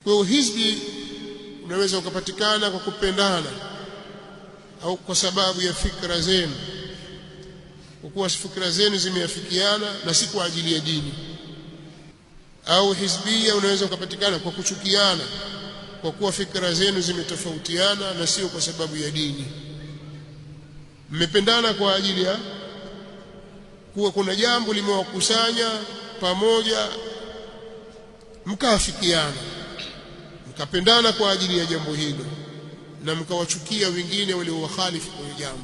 Kwa hiyo hizbi unaweza ukapatikana kwa kupendana au kwa sababu ya fikra zenu, kwa kuwa fikra zenu zimeafikiana na si kwa ajili ya dini. Au hizbia unaweza ukapatikana kwa kuchukiana, kwa kuwa fikra zenu zimetofautiana na sio kwa sababu ya dini. Mmependana kwa ajili ya kuwa kuna jambo limewakusanya pamoja, mkaafikiana, mkapendana kwa ajili ya jambo hilo, na mkawachukia wengine waliowakhalifu kwenye jambo.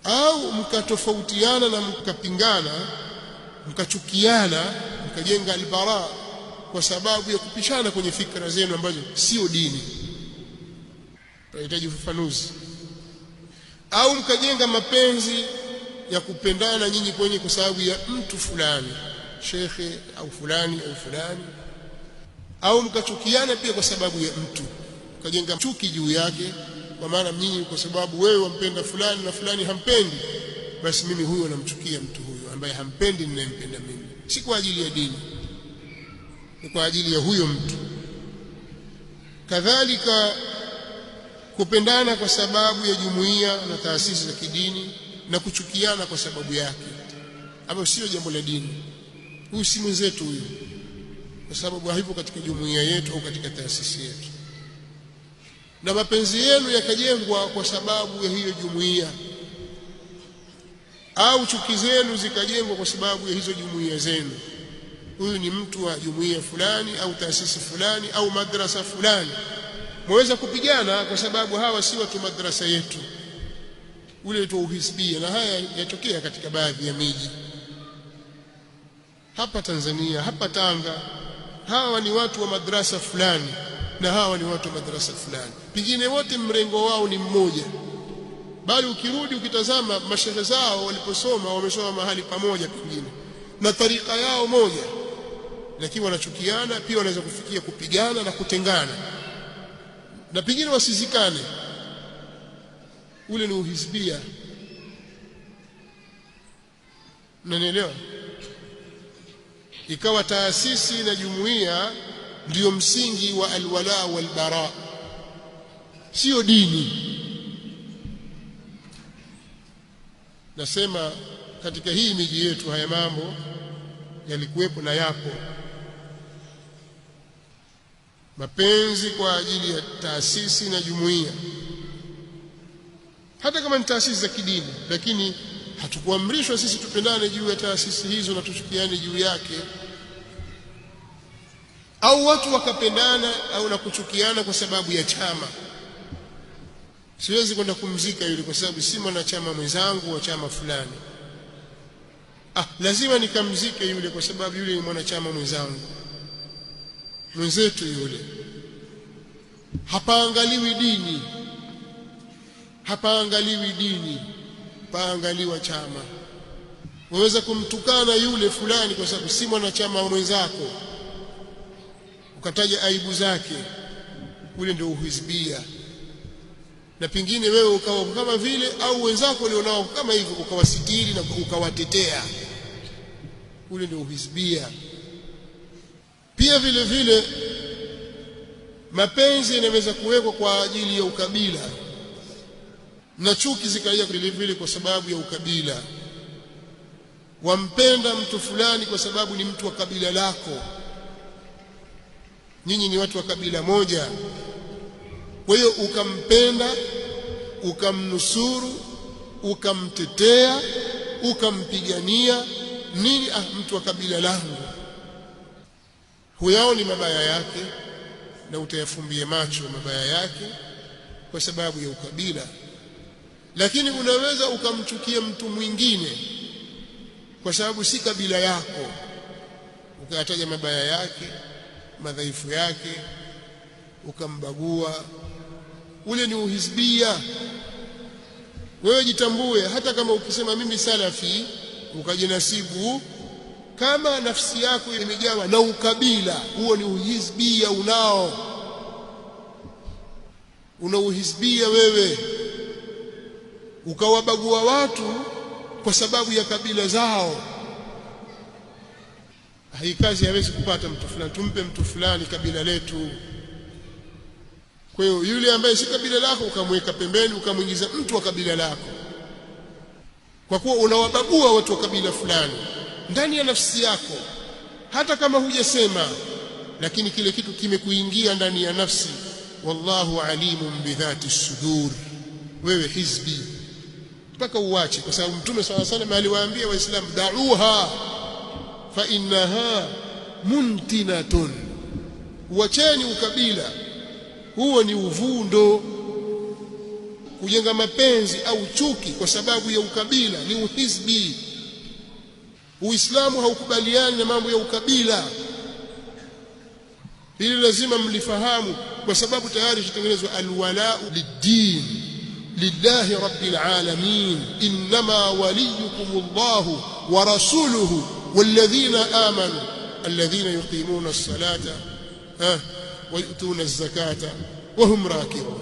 Au mkatofautiana na mkapingana, mkachukiana, mkajenga albara kwa sababu ya kupishana kwenye fikra zenu ambazo sio dini. Tunahitaji ufafanuzi. Au mkajenga mapenzi ya kupendana nyinyi kwenye kwa sababu ya mtu fulani, shekhe au fulani au fulani. Au mkachukiana pia kwa sababu ya mtu, mkajenga chuki juu yake, kwa maana nyinyi kwa sababu wewe wampenda fulani na fulani hampendi, basi mimi huyo namchukia mtu huyo ambaye hampendi ninayempenda mimi. Si kwa ajili ya dini, ni kwa ajili ya huyo mtu. Kadhalika kupendana kwa sababu ya jumuiya na taasisi za kidini na kuchukiana kwa sababu yake, ambayo sio jambo la dini. Huyu si mwenzetu huyu, kwa sababu haipo katika jumuiya yetu au katika taasisi yetu. Na mapenzi yenu yakajengwa kwa sababu ya hiyo jumuiya, au chuki zenu zikajengwa kwa sababu ya hizo jumuiya zenu. Huyu ni mtu wa jumuiya fulani au taasisi fulani au madrasa fulani, mweza kupigana kwa sababu hawa si watu madrasa yetu, ule tu uhizbia. Na haya yatokea katika baadhi ya miji hapa Tanzania, hapa Tanga. Hawa ni watu wa madrasa fulani na hawa ni watu wa madrasa fulani, pengine wote mrengo wao ni mmoja, bali ukirudi ukitazama mashehe zao waliposoma, wamesoma mahali pamoja pengine na tarika yao moja, lakini wanachukiana. Pia wanaweza kufikia kupigana na kutengana, na pengine wasizikane. Ule ni uhizbia. Unanielewa? Ikawa taasisi na jumuiya ndio msingi wa alwala walbara, sio dini. Nasema katika hii miji yetu haya mambo yalikuwepo na yapo. Mapenzi kwa ajili ya taasisi na jumuiya, hata kama ni taasisi za kidini, lakini hatukuamrishwa sisi tupendane juu ya taasisi hizo na tuchukiane juu yake. Au watu wakapendana au na kuchukiana kwa sababu ya chama. Siwezi kwenda kumzika yule kwa sababu si mwanachama mwenzangu wa chama fulani. Lazima nikamzike yule kwa sababu yule ni mwanachama mwenzangu, mwenzetu yule. Hapaangaliwi dini, hapaangaliwi dini, paangaliwa chama. Waweza kumtukana yule fulani kwa sababu si mwanachama mwenzako, ukataja aibu zake, ule ndio uhizbia. Na pengine wewe ukawa kama vile, au wenzako walionao kama hivyo, ukawasitiri na ukawatetea, ule ndio uhizbia. Pia vile vile mapenzi yanaweza kuwekwa kwa ajili ya ukabila, na chuki zikaja vile vile kwa sababu ya ukabila. Wampenda mtu fulani kwa sababu ni mtu wa kabila lako, nyinyi ni watu wa kabila moja. Kwa hiyo ukampenda, ukamnusuru, ukamtetea, ukampigania. Nini? Mtu wa kabila langu. Huyaoni mabaya yake na utayafumbie macho mabaya yake kwa sababu ya ukabila. Lakini unaweza ukamchukia mtu mwingine kwa sababu si kabila yako, ukataja mabaya yake, madhaifu yake, ukambagua. Ule ni uhizbia. Wewe jitambue. Hata kama ukisema mimi salafi, ukajinasibu, kama nafsi yako imejawa na ukabila, huo ni uhizbia. Una uhizbia wewe, ukawabagua watu kwa sababu ya kabila zao. hii kazi hawezi kupata mtu fulani, tumpe mtu fulani kabila letu. Kwa hiyo yule ambaye si kabila lako ukamweka pembeni, ukamwingiza mtu wa kabila lako, kwa kuwa unawabagua watu wa kabila fulani ndani ya nafsi yako, hata kama hujasema, lakini kile kitu kimekuingia ndani ya nafsi. Wallahu alimun bidhati sudur. Wewe hizbi mpaka uache, kwa sababu Mtume sallallahu alayhi wasallam aliwaambia Waislamu, da'uha fa innaha muntinatun, uacheni ukabila, huo ni uvundo. Kujenga mapenzi au chuki kwa sababu ya ukabila ni uhizbi. Uislamu haukubaliani na mambo ya ukabila. Hili lazima mlifahamu, kwa sababu tayari shatengenezwa alwala'u lid-din lillahi rabbil alamin. Innama waliyukumullahu wa rasuluhu walladhina amanu alladhina yuqimuna as-salata wa yu'tuna az-zakata wa hum raki'un.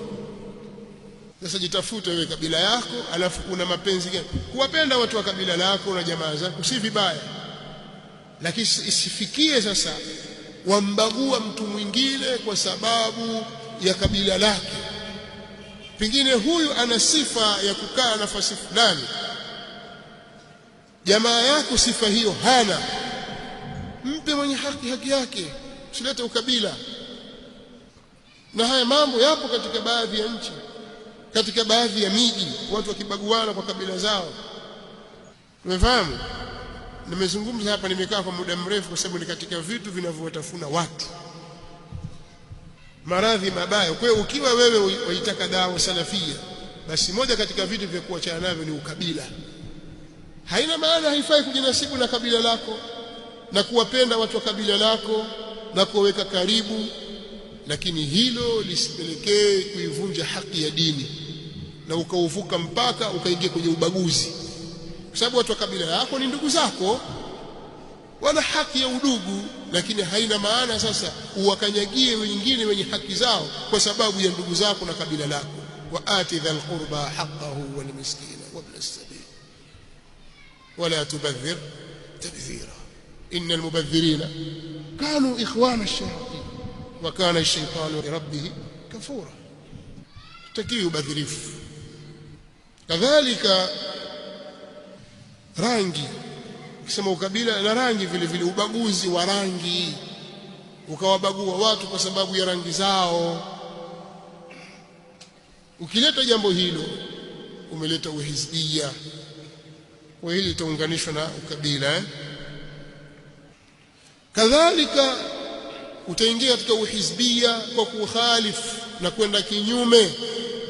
Sasa jitafute wewe kabila yako, alafu kuna mapenzi gani? Kuwapenda watu wa kabila lako na jamaa zako si vibaya, lakini isifikie sasa wambagua mtu mwingine kwa sababu ya kabila lake. Pengine huyu ana sifa ya kukaa nafasi fulani, jamaa yako sifa hiyo hana, mpe mwenye haki yake, usilete ukabila. Na haya mambo yapo katika baadhi ya nchi, katika baadhi ya miji, watu wakibaguana kwa kabila zao. Umefahamu? Nimezungumza hapa, nimekaa kwa muda mrefu, kwa sababu ni katika vitu vinavyowatafuna watu, maradhi mabaya. Kwa hiyo ukiwa wewe waitaka dawa salafia, basi moja katika vitu vya kuachana navyo ni ukabila. Haina maana, haifai kujinasibu na kabila lako na kuwapenda watu wa kabila lako na kuweka karibu, lakini hilo lisipelekee kuivunja haki ya dini na ukauvuka mpaka ukaingia kwenye ubaguzi. Kwa sababu watu wa kabila yako ni ndugu zako, wana haki ya udugu, lakini haina maana sasa uwakanyagie wengine wenye haki zao kwa sababu ya ndugu zako na kabila lako. Wa ati dhal qurba haqqahu wal miskina wa ibn as-sabil wala tubadhir tabdhira innal mubadhirina kanu ikhwana ash-shayatin wa kana ash-shaytanu li rabbih kafura. Tutakiwa ubadhirifu. Kadhalika rangi, ukisema ukabila na rangi vile vile, ubaguzi wa rangi, ukawabagua watu kwa sababu ya rangi zao. Ukileta jambo hilo umeleta uhizbia, kwa hili litaunganishwa na ukabila. Kadhalika utaingia katika uhizbia kwa kukhalifu na kwenda kinyume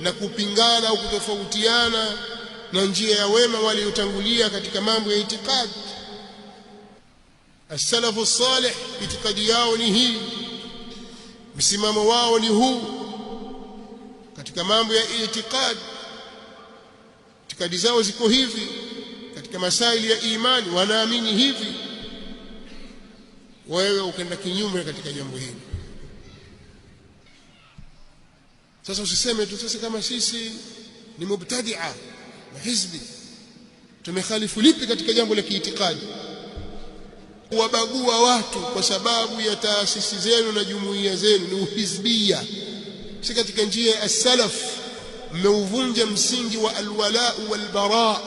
na kupingana au kutofautiana na njia ya wema waliotangulia katika mambo ya itikadi. As-salafu salih itikadi yao ni hii, msimamo wao ni huu katika mambo ya itikadi. Itikadi zao ziko hivi katika masaili ya imani, wanaamini hivi. Wewe ukaenda kinyume katika jambo hili. Sasa usiseme tu sasa kama sisi ni mubtadi'a na hizbi, tumekhalifu lipi katika jambo la kiitikadi? Kuwabagua watu kwa sababu ya taasisi zenu na jumuiya zenu ni uhizbia, si katika njia ya as-salaf. Mmeuvunja msingi wa alwala walbara,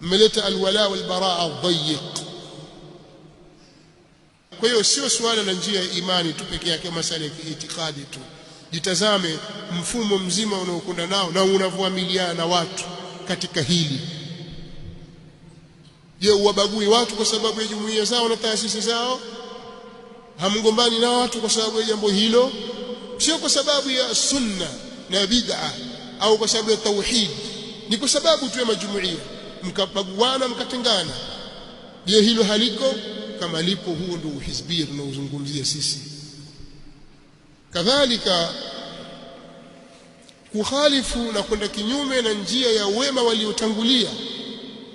mmeleta alwala walbara adhayiq. Kwa hiyo sio swala la njia ya imani tu pekee yake, masala ya itikadi tu. Jitazame mfumo mzima unaokwenda nao na unavyoamiliana na watu katika hili. Je, uwabagui watu kwa sababu ya jumuiya zao na taasisi zao? Hamgombani na watu kwa sababu ya jambo hilo? Sio kwa sababu ya sunna na bid'a au kwa sababu ya tauhid, ni kwa sababu tu ya majumuiya, mkabaguana mkatengana. Je, hilo haliko? Kama lipo, huo ndio uhizbia tunaozungumzia sisi. Kadhalika kukhalifu na kwenda kinyume na njia ya wema waliotangulia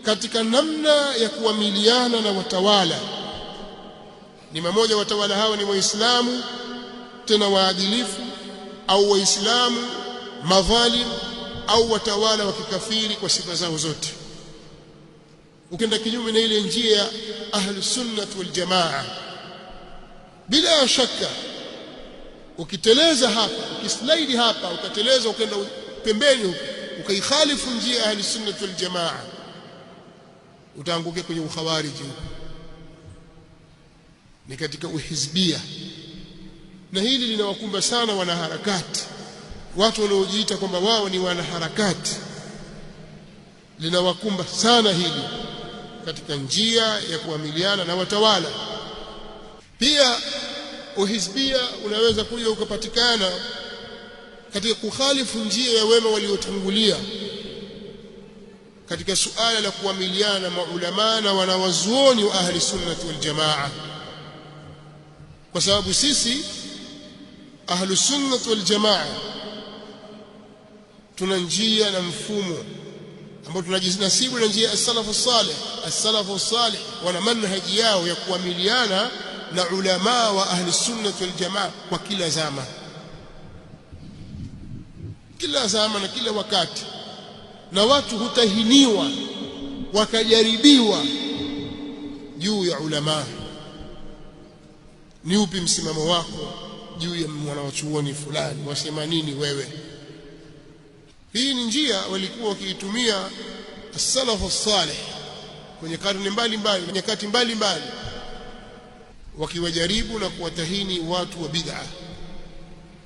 katika namna ya kuamiliana na watawala. Ni mmoja watawala hawa ni waislamu tena waadilifu, au waislamu madhalim, au watawala wa kikafiri kwa sifa zao zote. ukenda kinyume na ile njia ya ahlus sunnah wal jamaa, bila shaka ukiteleza hapa, ukislide hapa, ukateleza ukenda pembeni huko, ukaikhalifu njia ya ahlus sunnah wal jamaa, utaangukia kwenye ukhawariji huko, ni katika uhizbia. Na hili linawakumba sana wanaharakati, watu wanaojiita kwamba wao ni wanaharakati, linawakumba sana hili katika njia ya kuamiliana na watawala. Pia uhizbia unaweza kuja ukapatikana katika kukhalifu njia ya wema waliotangulia katika suala la kuamiliana na maulama na wanawazuoni wa ahli sunnah wal jamaa, kwa sababu sisi ahli sunnah wal jamaa tuna njia na mfumo ambao tunajinasibu na njia ya as-salafu salih. As-salafu salih wana manhaji yao ya kuamiliana na ulama wa ahli sunnah wal jamaa kwa kila zama, kila zama na kila wakati. Na watu hutahiniwa wakajaribiwa juu ya ulama, ni upi msimamo wako juu ya mwanachuoni fulani, wasema nini wewe? Hii ni njia walikuwa wakiitumia as-salafu salih kwenye karne mbalimbali, nyakati mbalimbali, wakiwajaribu na kuwatahini watu wa bid'a,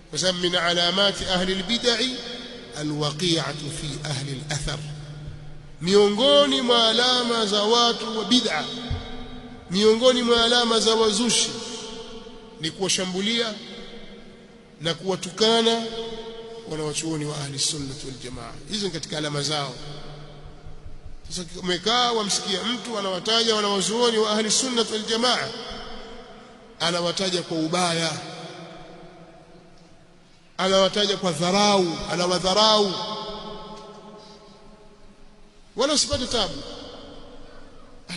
kwa sababu min alamati ahli al-bid'ah alwaqi'atu fi ahli al-athar, miongoni mwa alama za watu wa bid'a, miongoni mwa alama za wazushi ni kuwashambulia na kuwatukana wanawachuoni wa ahli sunnah wal jamaa. Hizo ni katika alama zao. Sasa umekaa wamsikia mtu anawataja wanawazuoni wa ahli sunnah wal jamaa, anawataja kwa ubaya, anawataja kwa dharau, anawadharau, wala usipate tabu.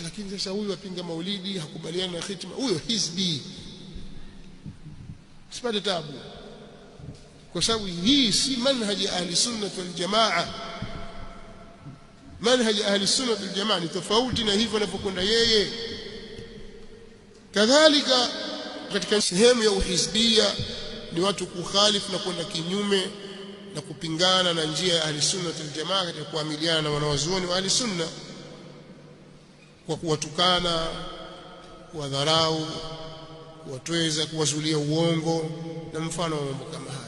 Lakini sasa huyu apinga maulidi, hakubaliana na khitma, huyo hizbi, usipate tabu, kwa sababu hii si manhaji ya ahli sunnah wal jamaa. Manhaji ya ahli sunnah wal jamaa ni tofauti na hivyo anapokwenda yeye. Kadhalika katika sehemu ya uhizbia ni watu kukhalifu na kwenda kinyume na kupingana na njia ya ahli sunnah wal jamaa katika kuamiliana na wanawazuoni wa ahli sunna, kwa kuwatukana, kuwadharau, kuwatweza, kuwazulia uongo na mfano wa mambo kama haya.